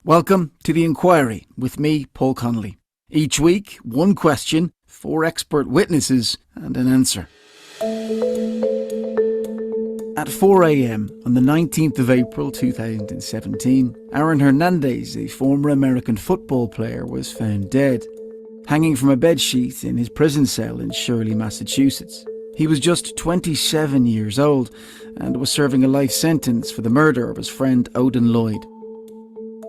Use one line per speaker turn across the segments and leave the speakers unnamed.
Welcome to The Inquiry with me, Paul Connolly. Each week, one question, 4 expert witnesses and an answer. At 4 a.m. on the 19th of April 2017, Aaron Hernandez, a former American football player, was found dead, hanging from a bedsheet in his prison cell in Shirley, Massachusetts. He was just 27 years old and was serving a life sentence for the murder of his friend Odin Lloyd.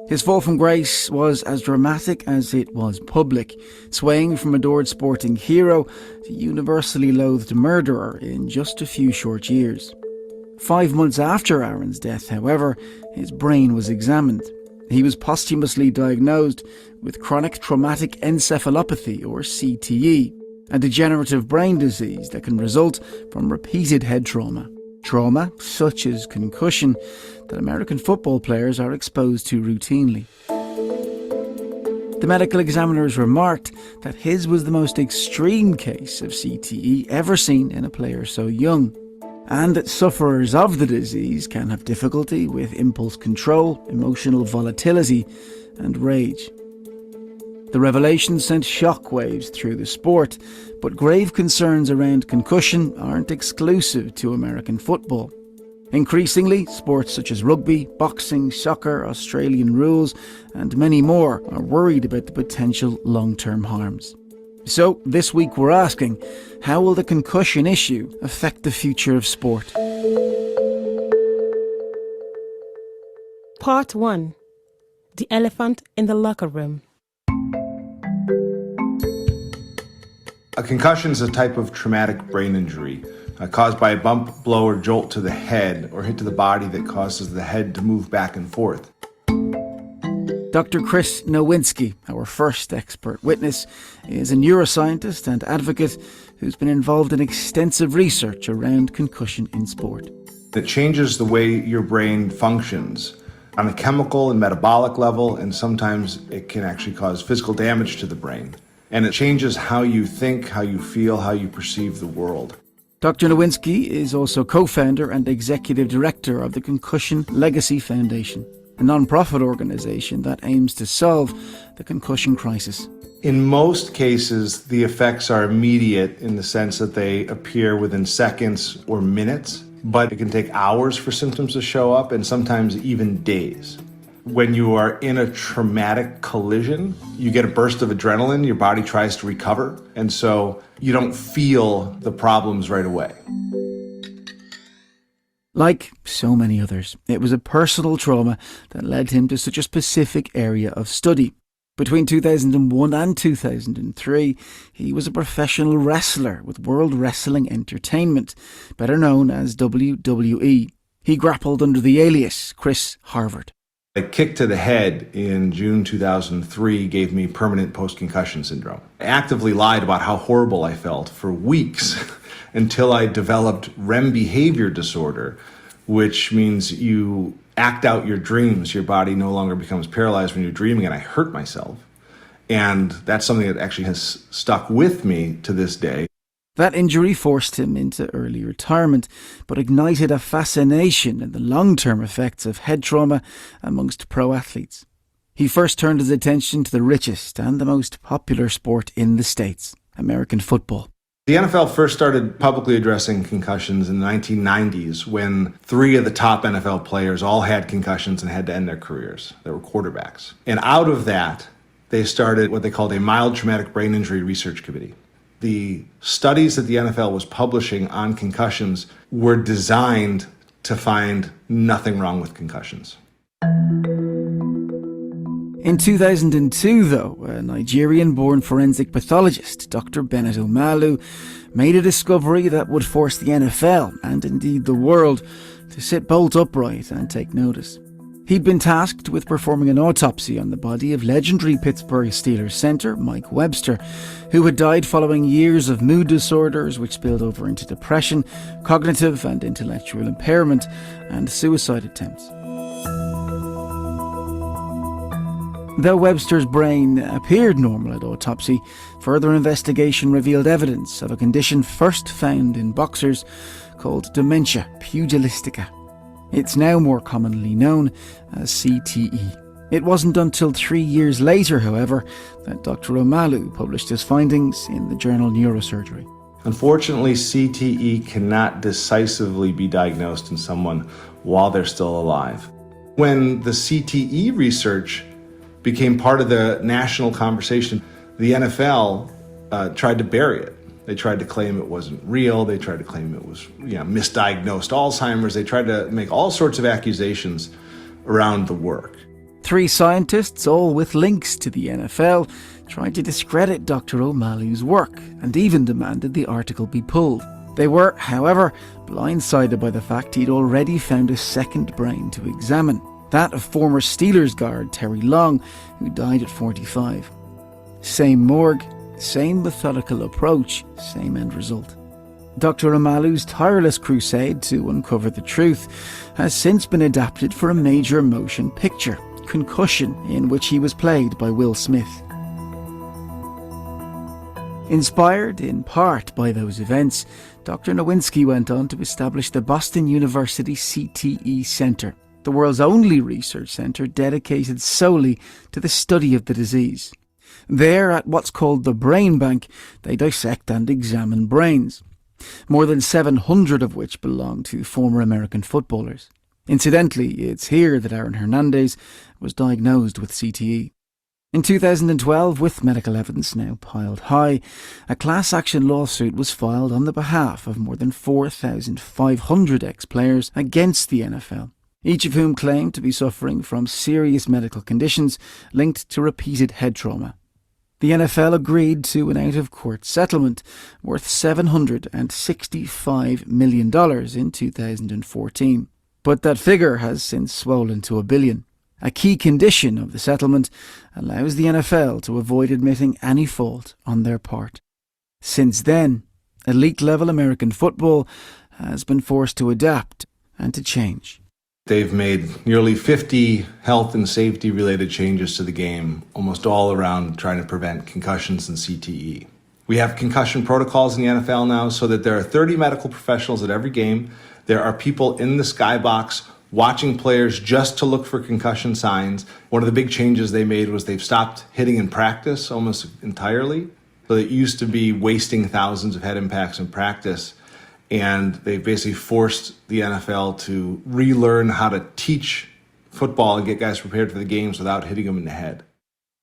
His fall from grace was as dramatic as it was public, swaying from adored sporting hero to universally loathed murderer in just a few short years. 5 months after Aaron's death, however, his brain was examined. He was posthumously diagnosed with chronic traumatic encephalopathy, or CTE, a degenerative brain disease that can result from repeated head trauma. Trauma, such as concussion, that American football players are exposed to routinely. The medical examiners remarked that his was the most extreme case of CTE ever seen in a player so young, and that sufferers of the disease can have difficulty with impulse control, emotional volatility, and rage. The revelation sent shockwaves through the sport, but grave concerns around concussion aren't exclusive to American football. Increasingly, sports such as rugby, boxing, soccer, Australian rules, and many more are worried about the potential long-term harms. So, this week we're asking, how will the concussion issue affect the future of sport?
Part 1. The elephant in the locker room.
A concussion is a type of traumatic brain injury caused by a bump, blow, or jolt to the head or hit to the body that causes the head to move back and forth.
Dr. Chris Nowinski, our first expert witness, is a neuroscientist and advocate who's been involved in extensive research around concussion in sport.
It changes the way your brain functions on a chemical and metabolic level, and sometimes it can actually cause physical damage to the brain. And it changes how you think, how you feel, how you perceive the world.
Dr. Nowinski is also co-founder and executive director of the Concussion Legacy Foundation, a non-profit organisation that aims to solve the concussion crisis.
In most cases, the effects are immediate in the sense that they appear within seconds or minutes, but it can take hours for symptoms to show up and sometimes even days. When you are in a traumatic collision, you get a burst of adrenaline, your body tries to recover, and so you don't feel the problems right away.
Like so many others, it was a personal trauma that led him to such a specific area of study. Between 2001 and 2003, he was a professional wrestler with World Wrestling Entertainment, better known as WWE. He grappled under the alias Chris Harvard.
A kick to the head in June 2003 gave me permanent post-concussion syndrome. I actively lied about how horrible I felt for weeks until I developed REM behavior disorder, which means you act out your dreams. Your body no longer becomes paralyzed when you're dreaming, and I hurt myself. And that's something that actually has stuck with me to this day.
That injury forced him into early retirement, but ignited a fascination in the long-term effects of head trauma amongst pro athletes. He first turned his attention to the richest and the most popular sport in the States, American football.
The NFL first started publicly addressing concussions in the 1990s when 3 of the top NFL players all had concussions and had to end their careers. They were quarterbacks. And out of that, they started what they called a mild traumatic brain injury research committee. The studies that the NFL was publishing on concussions were designed to find nothing wrong with concussions.
In 2002, though, a Nigerian-born forensic pathologist, Dr. Bennett Omalu, made a discovery that would force the NFL, and indeed the world, to sit bolt upright and take notice. He'd been tasked with performing an autopsy on the body of legendary Pittsburgh Steelers centre Mike Webster, who had died following years of mood disorders which spilled over into depression, cognitive and intellectual impairment, and suicide attempts. Though Webster's brain appeared normal at autopsy, further investigation revealed evidence of a condition first found in boxers called dementia pugilistica. It's now more commonly known as CTE. It wasn't until 3 years later, however, that Dr. Omalu published his findings in the journal Neurosurgery.
Unfortunately, CTE cannot decisively be diagnosed in someone while they're still alive. When the CTE research became part of the national conversation, the NFL tried to bury it. They tried to claim it wasn't real. They tried to claim it was misdiagnosed Alzheimer's. They tried to make all sorts of accusations around the work.
3 scientists, all with links to the NFL, tried to discredit Dr. Omalu's work and even demanded the article be pulled. They were, however, blindsided by the fact he'd already found a second brain to examine, that of former Steelers guard Terry Long, who died at 45. Same morgue, same methodical approach, same end result. Dr. Omalu's tireless crusade to uncover the truth has since been adapted for a major motion picture, Concussion, in which he was played by Will Smith. Inspired in part by those events, Dr. Nowinski went on to establish the Boston University CTE Centre, the world's only research centre dedicated solely to the study of the disease. There, at what's called the Brain Bank, they dissect and examine brains, more than 700 of which belong to former American footballers. Incidentally, it's here that Aaron Hernandez was diagnosed with CTE. In 2012, with medical evidence now piled high, a class action lawsuit was filed on the behalf of more than 4,500 ex-players against the NFL, each of whom claimed to be suffering from serious medical conditions linked to repeated head trauma. The NFL agreed to an out-of-court settlement worth $765 million in 2014. But that figure has since swollen to $1 billion. A key condition of the settlement allows the NFL to avoid admitting any fault on their part. Since then, elite-level American football has been forced to adapt and to change.
They've made nearly 50 health and safety-related changes to the game, almost all around trying to prevent concussions and CTE. We have concussion protocols in the NFL now so that there are 30 medical professionals at every game. There are people in the skybox watching players just to look for concussion signs. One of the big changes they made was they've stopped hitting in practice almost entirely. So it used to be wasting thousands of head impacts in practice, and they've basically forced the NFL to relearn how to teach football and get guys prepared for the games without hitting them in the head.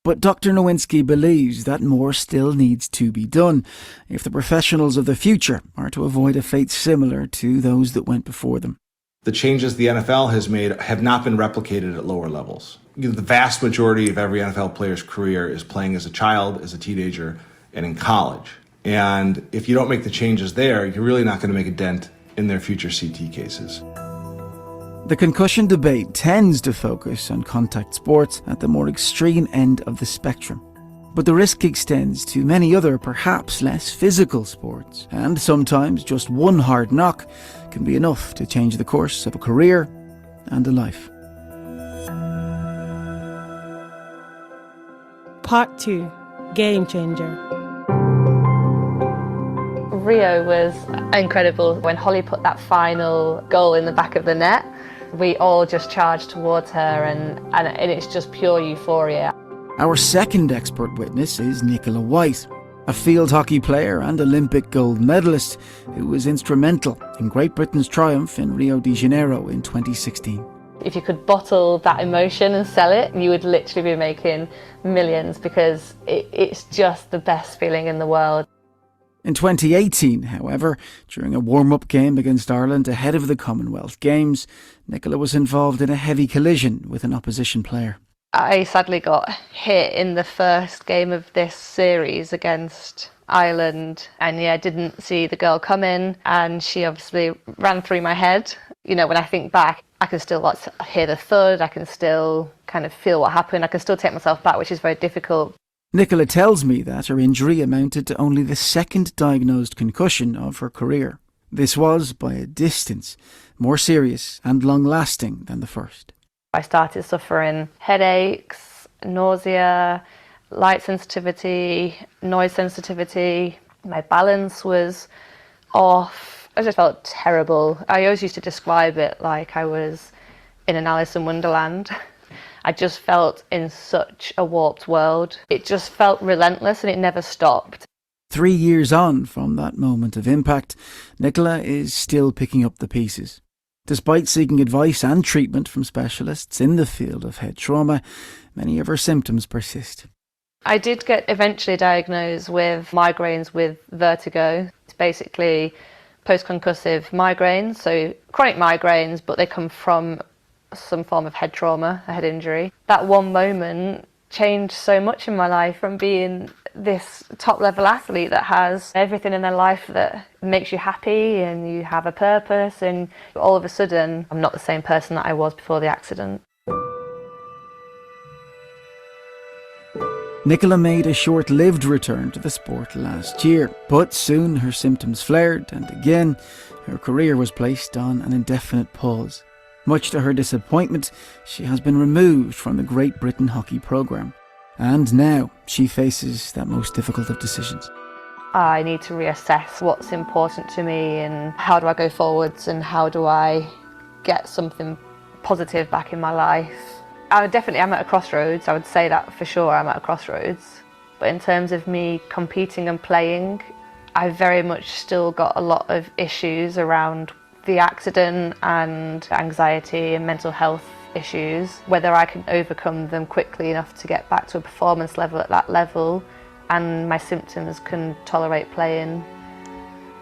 But Dr. Nowinski believes that more still needs to be done if the professionals of the future are to avoid a fate similar to those that went before them.
The changes the NFL has made have not been replicated at lower levels. The vast majority of every NFL player's career is playing as a child, as a teenager, and in college. And if you don't make the changes there, you're really not going to make a dent in their future CT cases.
The concussion debate tends to focus on contact sports at the more extreme end of the spectrum. But the risk extends to many other, perhaps less physical sports, and sometimes just one hard knock can be enough to change the course of a career and a life.
Part 2. Game Changer.
Rio was incredible. When Holly put that final goal in the back of the net, we all just charged towards her and it's just pure euphoria.
Our second expert witness is Nicola White, a field hockey player and Olympic gold medalist who was instrumental in Great Britain's triumph in Rio de Janeiro in 2016.
If you could bottle that emotion and sell it, you would literally be making millions because it's just the best feeling in the world.
In 2018, however, during a warm-up game against Ireland ahead of the Commonwealth Games, Nicola was involved in a heavy collision with an opposition player.
I sadly got hit in the first game of this series against Ireland, and didn't see the girl come in, and she obviously ran through my head. When I think back, I can still hear the thud, I can still kind of feel what happened, I can still take myself back, which is very difficult.
Nicola tells me that her injury amounted to only the second diagnosed concussion of her career. This was, by a distance, more serious and long-lasting than the first.
I started suffering headaches, nausea, light sensitivity, noise sensitivity. My balance was off. I just felt terrible. I always used to describe it like I was in an Alice in Wonderland. I just felt in such a warped world. It just felt relentless and it never stopped.
3 years on from that moment of impact, Nicola is still picking up the pieces. Despite seeking advice and treatment from specialists in the field of head trauma, many of her symptoms persist.
I did get eventually diagnosed with migraines with vertigo. It's basically post-concussive migraines, so chronic migraines, but they come from some form of head trauma, a head injury. That one moment changed so much in my life, from being this top-level athlete that has everything in their life that makes you happy and you have a purpose, and all of a sudden I'm not the same person that I was before the accident.
Nicola made a short-lived return to the sport last year, but soon her symptoms flared and again her career was placed on an indefinite pause. Much to her disappointment, she has been removed from the Great Britain hockey programme. And now she faces that most difficult of decisions.
I need to reassess what's important to me and how do I go forwards and how do I get something positive back in my life. I definitely am at a crossroads, I would say that for sure, I'm at a crossroads. But in terms of me competing and playing, I've very much still got a lot of issues around the accident and anxiety and mental health issues. Whether I can overcome them quickly enough to get back to a performance level at that level and my symptoms can tolerate playing,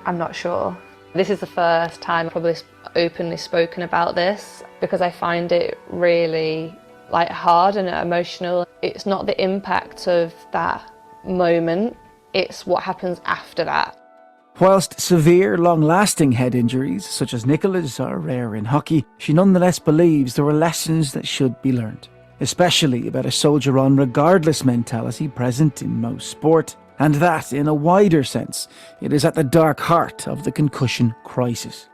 I'm not sure. This is the first time I've probably openly spoken about this because I find it really hard and emotional. It's not the impact of that moment, it's what happens after that.
Whilst severe, long-lasting head injuries, such as Nicola's, are rare in hockey, she nonetheless believes there are lessons that should be learned, especially about a soldier-on regardless mentality present in most sport, and that, in a wider sense, it is at the dark heart of the concussion crisis.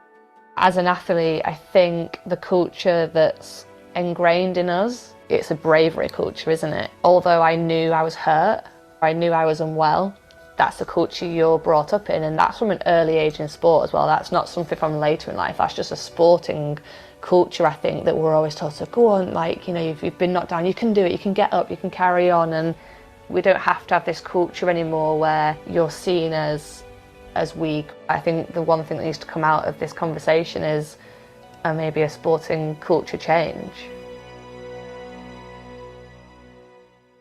As an athlete, I think the culture that's ingrained in us, it's a bravery culture, isn't it? Although I knew I was hurt, I knew I was unwell, that's the culture you're brought up in, and that's from an early age in sport as well. That's not something from later in life. That's just a sporting culture, I think, that we're always told to go on, you've been knocked down, you can do it, you can get up, you can carry on, and we don't have to have this culture anymore where you're seen as weak. I think the one thing that needs to come out of this conversation is maybe a sporting culture change.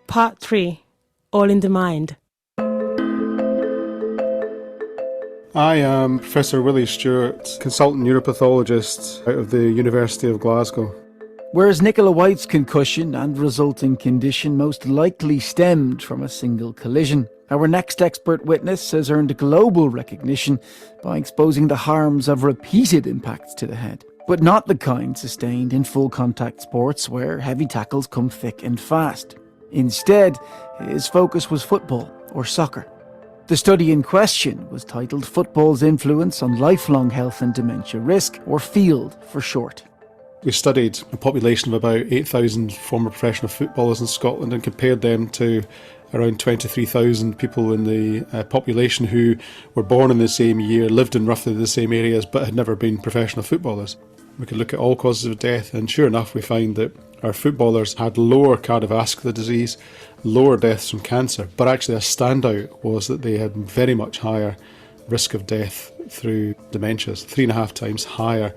Part 3. All in the Mind.
I am Professor Willie Stewart, consultant neuropathologist out of the University of Glasgow.
Whereas Nicola White's concussion and resulting condition most likely stemmed from a single collision, our next expert witness has earned global recognition by exposing the harms of repeated impacts to the head, but not the kind sustained in full contact sports where heavy tackles come thick and fast. Instead, his focus was football or soccer. The study in question was titled Football's Influence on Lifelong Health and Dementia Risk, or FIELD for short.
We studied a population of about 8,000 former professional footballers in Scotland and compared them to around 23,000 people in the population who were born in the same year, lived in roughly the same areas, but had never been professional footballers. We could look at all causes of death, and sure enough we find that our footballers had lower cardiovascular disease, lower deaths from cancer, but actually a standout was that they had very much higher risk of death through dementias, 3.5 times higher.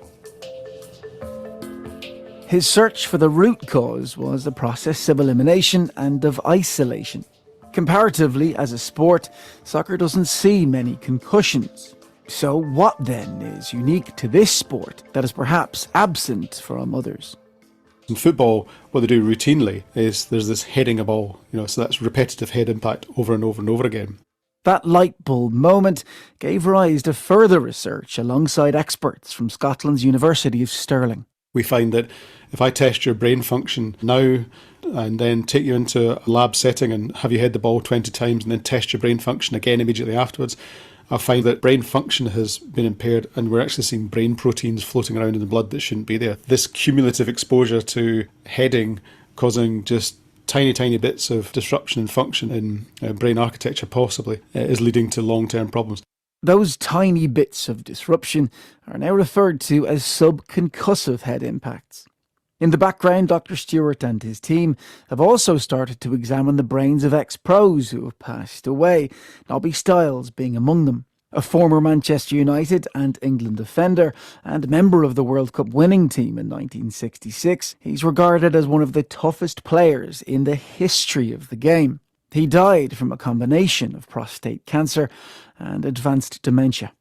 His search for the root cause was a process of elimination and of isolation. Comparatively, as a sport, soccer doesn't see many concussions. So what then is unique to this sport that is perhaps absent from others?
In football, what they do routinely is there's this heading a ball, so that's repetitive head impact over and over and over again.
That light bulb moment gave rise to further research alongside experts from Scotland's University of Stirling.
We find that if I test your brain function now and then take you into a lab setting and have you head the ball 20 times and then test your brain function again immediately afterwards, I'll find that brain function has been impaired and we're actually seeing brain proteins floating around in the blood that shouldn't be there. This cumulative exposure to heading causing just tiny bits of disruption in function in brain architecture possibly is leading to long-term problems.
Those tiny bits of disruption are now referred to as subconcussive head impacts. In the background, Dr. Stewart and his team have also started to examine the brains of ex-pros who have passed away, Nobby Stiles being among them. A former Manchester United and England defender and member of the World Cup winning team in 1966, he's regarded as one of the toughest players in the history of the game. He died from a combination of prostate cancer and advanced dementia.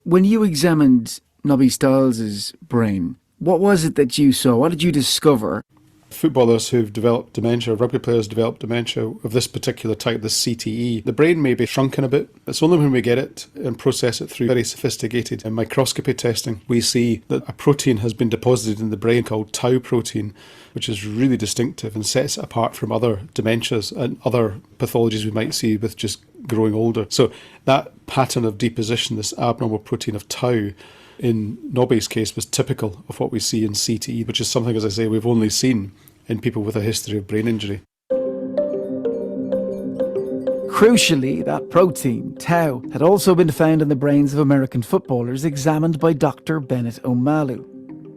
When you examined Nobby Stiles' brain, what was it that you saw? What did you discover?
Footballers who've developed dementia, rugby players develop dementia of this particular type, this CTE, the brain may be shrunken a bit. It's only when we get it and process it through very sophisticated microscopy testing, we see that a protein has been deposited in the brain called tau protein, which is really distinctive and sets it apart from other dementias and other pathologies we might see with just growing older. So that pattern of deposition, this abnormal protein of tau, in Nobby's case was typical of what we see in CTE, which is something, as I say, we've only seen in people with a history of brain injury.
Crucially, that protein, tau, had also been found in the brains of American footballers examined by Dr. Bennett Omalu.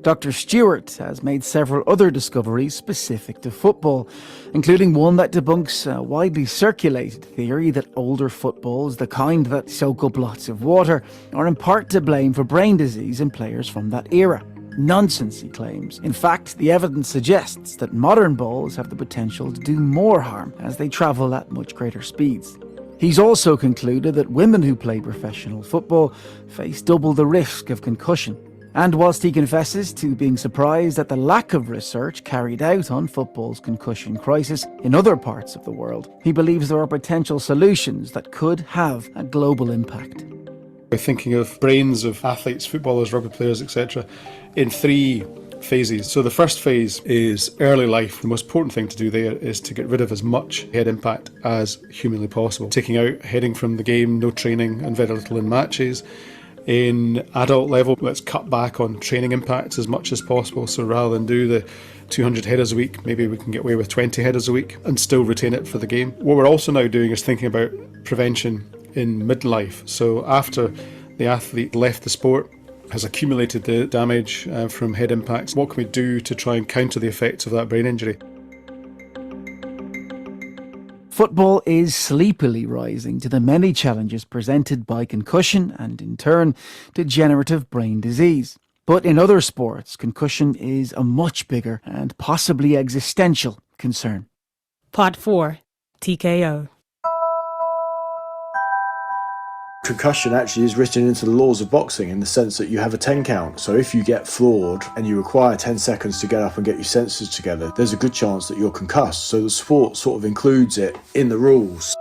Dr. Stewart has made several other discoveries specific to football, including one that debunks a widely circulated theory that older footballs, the kind that soak up lots of water, are in part to blame for brain disease in players from that era. Nonsense, he claims. In fact, the evidence suggests that modern balls have the potential to do more harm as they travel at much greater speeds. He's also concluded that women who play professional football face double the risk of concussion. And whilst he confesses to being surprised at the lack of research carried out on football's concussion crisis in other parts of the world, he believes there are potential solutions that could have a global impact.
We're thinking of brains of athletes, footballers, rugby players, etc., in three phases. So the first phase is early life. The most important thing to do there is to get rid of as much head impact as humanly possible. Taking out heading from the game, no training and very little in matches. In adult level, let's cut back on training impacts as much as possible. So rather than do the 200 headers a week, maybe we can get away with 20 headers a week and still retain it for the game. What we're also now doing is thinking about prevention in midlife. So after the athlete left the sport, has accumulated the damage from head impacts, what can we do to try and counter the effects of that brain injury?
Football is sleepily rising to the many challenges presented by concussion and, in turn, degenerative brain disease. But in other sports, concussion is a much bigger and possibly existential concern.
Part 4. TKO.
Concussion actually is written into the laws of boxing in the sense that you have a 10 count. So if you get floored and you require 10 seconds to get up and get your senses together, there's a good chance that you're concussed. So the sport sort of includes it in the rules.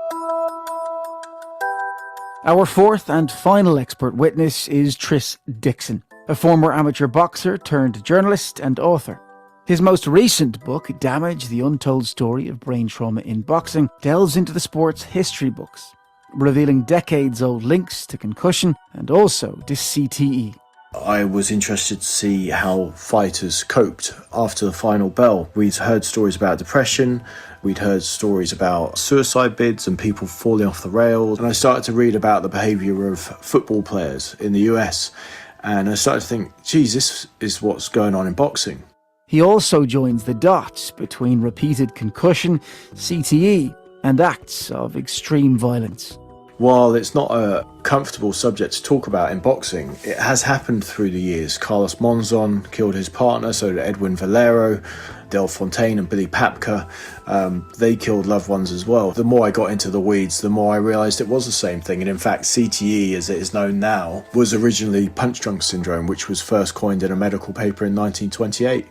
Our fourth and final expert witness is Tris Dixon, a former amateur boxer turned journalist and author. His most recent book, Damage, the Untold Story of Brain Trauma in Boxing, delves into the sport's history books, revealing decades-old links to concussion and also to CTE.
I was interested to see how fighters coped after the final bell. We'd heard stories about depression, we'd heard stories about suicide bids and people falling off the rails, and I started to read about the behaviour of football players in the US, and I started to think, geez, this is what's going on in boxing.
He also joins the dots between repeated concussion, CTE, and acts of extreme violence.
While it's not a comfortable subject to talk about in boxing, it has happened through the years. Carlos Monzon killed his partner, so did Edwin Valero, Del Fontaine and Billy Papka. They killed loved ones as well. The more I got into the weeds, the more I realised it was the same thing. And in fact, CTE, as it is known now, was originally punch drunk syndrome, which was first coined in a medical paper in 1928.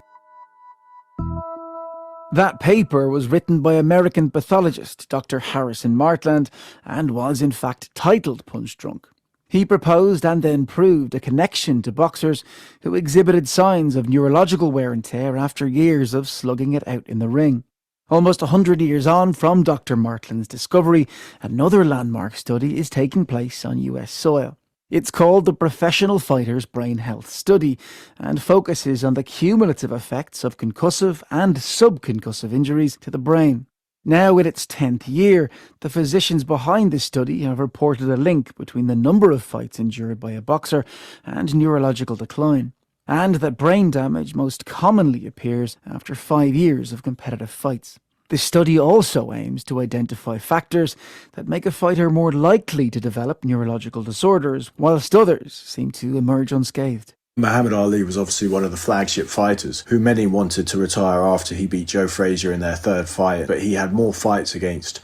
That paper was written by American pathologist Dr. Harrison Martland and was in fact titled Punch Drunk. He proposed and then proved a connection to boxers who exhibited signs of neurological wear and tear after years of slugging it out in the ring. Almost 100 years on from Dr. Martland's discovery, another landmark study is taking place on US soil. It's called the Professional Fighters Brain Health Study and focuses on the cumulative effects of concussive and subconcussive injuries to the brain. Now in its 10th year, the physicians behind this study have reported a link between the number of fights endured by a boxer and neurological decline. and that brain damage most commonly appears after 5 years of competitive fights. This study also aims to identify factors that make a fighter more likely to develop neurological disorders, whilst others seem to emerge unscathed.
Muhammad Ali was obviously one of the flagship fighters who many wanted to retire after he beat Joe Frazier in their third fight, but he had more fights against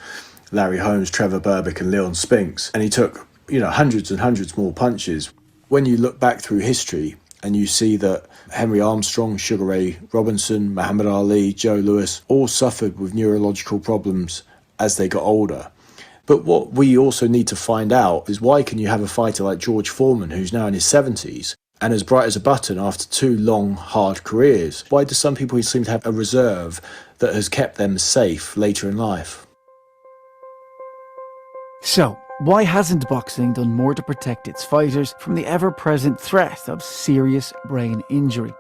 Larry Holmes, Trevor Berbick and Leon Spinks, and he took, hundreds and hundreds more punches. When you look back through history and you see that Henry Armstrong, Sugar Ray Robinson, Muhammad Ali, Joe Louis all suffered with neurological problems as they got older. But what we also need to find out is, why can you have a fighter like George Foreman, who's now in his 70s, and as bright as a button after 2 long, hard careers? Why do some people seem to have a reserve that has kept them safe later in life?
So, why hasn't boxing done more to protect its fighters from the ever-present threat of serious brain injury?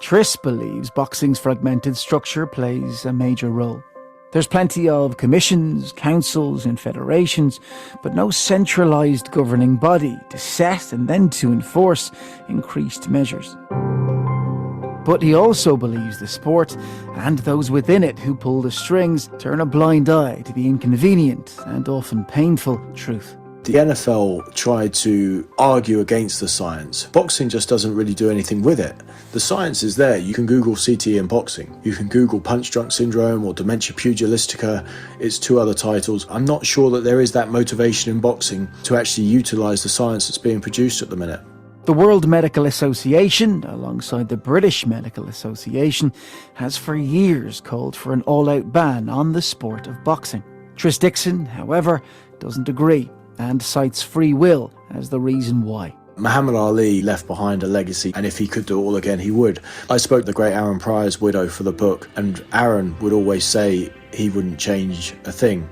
Tris believes boxing's fragmented structure plays a major role. There's plenty of commissions, councils and federations, but no centralised governing body to set and then to enforce increased measures. But he also believes the sport, and those within it who pull the strings, turn a blind eye to the inconvenient and often painful truth.
The NFL tried to argue against the science. Boxing just doesn't really do anything with it. The science is there. You can Google CTE in boxing. You can Google punch-drunk syndrome or dementia pugilistica. It's 2 other titles. I'm not sure that there is that motivation in boxing to actually utilise the science that's being produced at the minute.
The World Medical Association, alongside the British Medical Association, has for years called for an all-out ban on the sport of boxing. Tris Dixon, however, doesn't agree and cites free will as the reason why.
Muhammad Ali left behind a legacy, and if he could do it all again, he would. I spoke to the great Aaron Pryor's widow for the book, and Aaron would always say he wouldn't change a thing.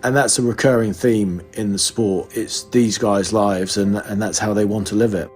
And that's a recurring theme in the sport. It's these guys' lives, and that's how they want to live it.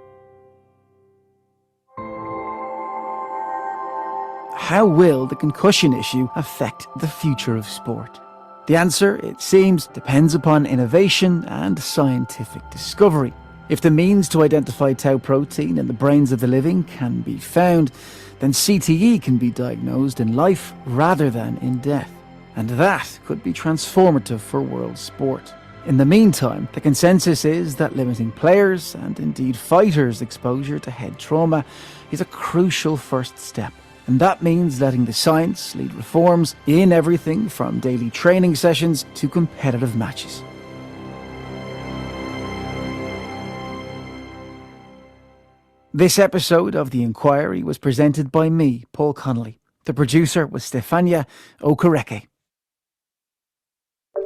How will the concussion issue affect the future of sport? The answer, it seems, depends upon innovation and scientific discovery. If the means to identify tau protein in the brains of the living can be found, then CTE can be diagnosed in life rather than in death. And that could be transformative for world sport. In the meantime, the consensus is that limiting players, and indeed fighters' exposure to head trauma is a crucial first step. And that means letting the science lead reforms in everything from daily training sessions to competitive matches. This episode of The Inquiry was presented by me, Paul Connolly. The producer was Stefania Okereke.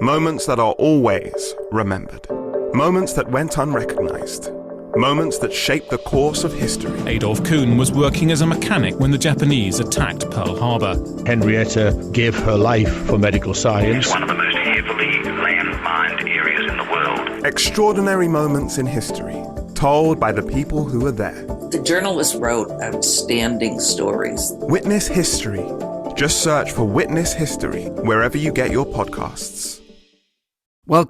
Moments that are always remembered. Moments that went unrecognised. Moments that shaped the course of history.
Adolf Kuhn was working as a mechanic when the Japanese attacked Pearl Harbor.
Henrietta gave her life for medical science.
It's one of the most heavily landmined areas in the world.
Extraordinary moments in history, told by the people who were there.
The journalists wrote outstanding stories.
Witness History. Just search for Witness History wherever you get your podcasts.
Welcome